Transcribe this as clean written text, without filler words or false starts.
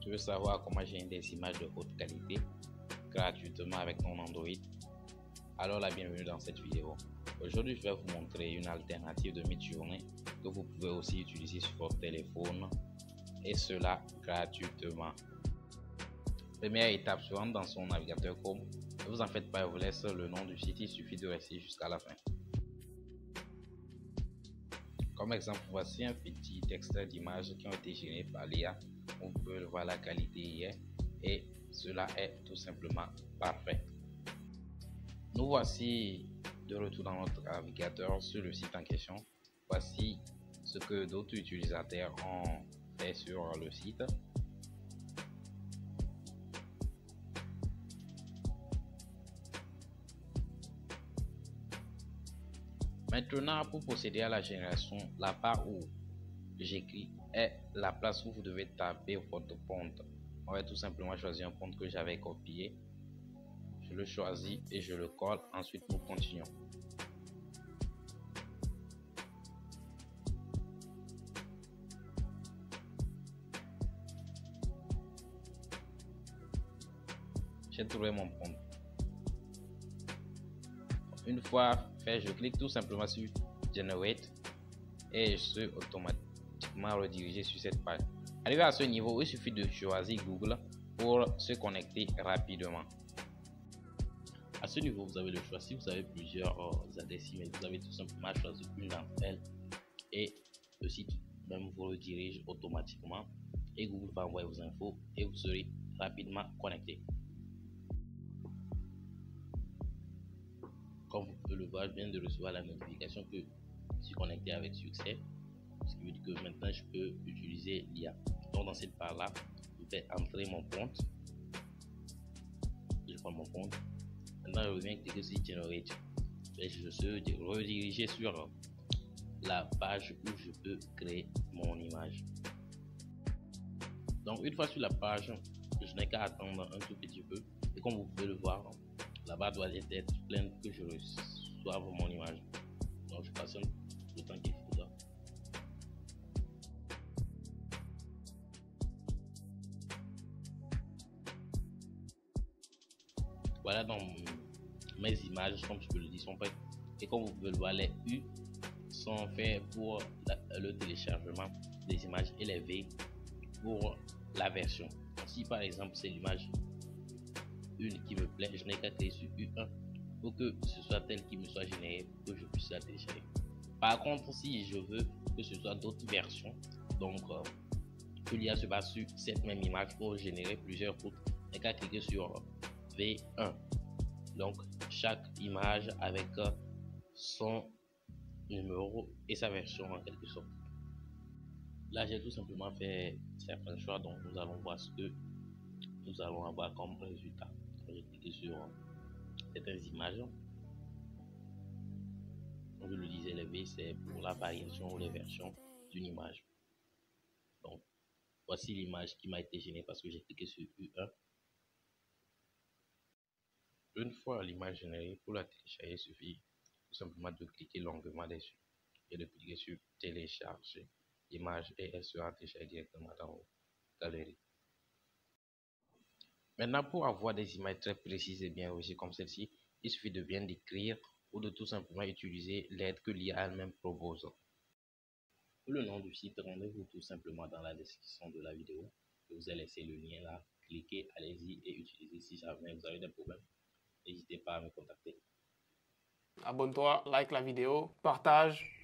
Tu veux savoir comment générer des images de haute qualité gratuitement avec ton Android? Alors la bienvenue dans cette vidéo. Aujourd'hui, je vais vous montrer une alternative de Midjourney que vous pouvez aussi utiliser sur votre téléphone et cela gratuitement. Première étape, se rendre dans son navigateur Chrome. Ne vous en faites pas, je vous laisse le nom du site, il suffit de rester jusqu'à la fin. Comme exemple, voici un petit extrait d'images qui ont été générées par l'IA. Vous pouvez le voir, la qualité y est et cela est tout simplement parfait. Nous voici de retour dans notre navigateur sur le site en question. Voici ce que d'autres utilisateurs ont fait sur le site. Maintenant, pour procéder à la génération, la barre où j'écris est la place où vous devez taper votre compte. On va tout simplement choisir un compte que j'avais copié. Je le choisis et je le colle. Ensuite, nous continuons. J'ai trouvé mon compte. Une fois fait, je clique tout simplement sur Generate et je suis automatiquement redirigé sur cette page. Arrivé à ce niveau, il suffit de choisir Google pour se connecter rapidement. À ce niveau, vous avez le choix. Si vous avez plusieurs adresses email, vous avez tout simplement choisi une d'entre elles et le site même vous redirige automatiquement et Google va envoyer vos infos et vous serez rapidement connecté. Comme vous pouvez le voir, je viens de recevoir la notification que je suis connecté avec succès, ce qui veut dire que maintenant je peux utiliser l'IA. Donc dans cette barre là, je vais entrer mon compte. Je prends mon compte. Maintenant je reviens cliquer sur Generate et je suis redirigé sur la page où je peux créer mon image. Donc une fois sur la page, je n'ai qu'à attendre un tout petit peu et comme vous pouvez le voir, la barre doit être pleine que je reçoive mon image. Donc je patiente le temps qu'il faudra. Voilà, donc mes images, comme je peux le dire, sont prêtes. Et comme vous pouvez le voir, les U sont faits pour le téléchargement des images et les V pour la version. Si par exemple c'est l'image une qui me plaît, je n'ai qu'à cliquer sur U1 pour que ce soit tel qui me soit généré pour que je puisse la télécharger. Par contre, si je veux que ce soit d'autres versions, donc que l'IA se base sur cette même image pour générer plusieurs autres, je n'ai qu'à cliquer sur V1. Donc chaque image avec son numéro et sa version en quelque sorte. Là j'ai tout simplement fait certains choix, donc nous allons voir ce que nous allons avoir comme résultat. J'ai cliqué sur certaines images. Comme je le disais, les V c'est pour la variation ou les versions d'une image. Donc voici l'image qui m'a été générée parce que j'ai cliqué sur U1. Une fois l'image générée, pour la télécharger, il suffit tout simplement de cliquer longuement dessus et de cliquer sur télécharger l'image et elle sera téléchargée directement dans vos galeries. Maintenant, pour avoir des images très précises et bien réussies comme celle-ci, il suffit de bien décrire ou de tout simplement utiliser l'aide que l'IA elle-même propose. Pour le nom du site, rendez-vous tout simplement dans la description de la vidéo. Je vous ai laissé le lien là. Cliquez, allez-y et utilisez. Si jamais vous avez des problèmes, n'hésitez pas à me contacter. Abonne-toi, like la vidéo, partage.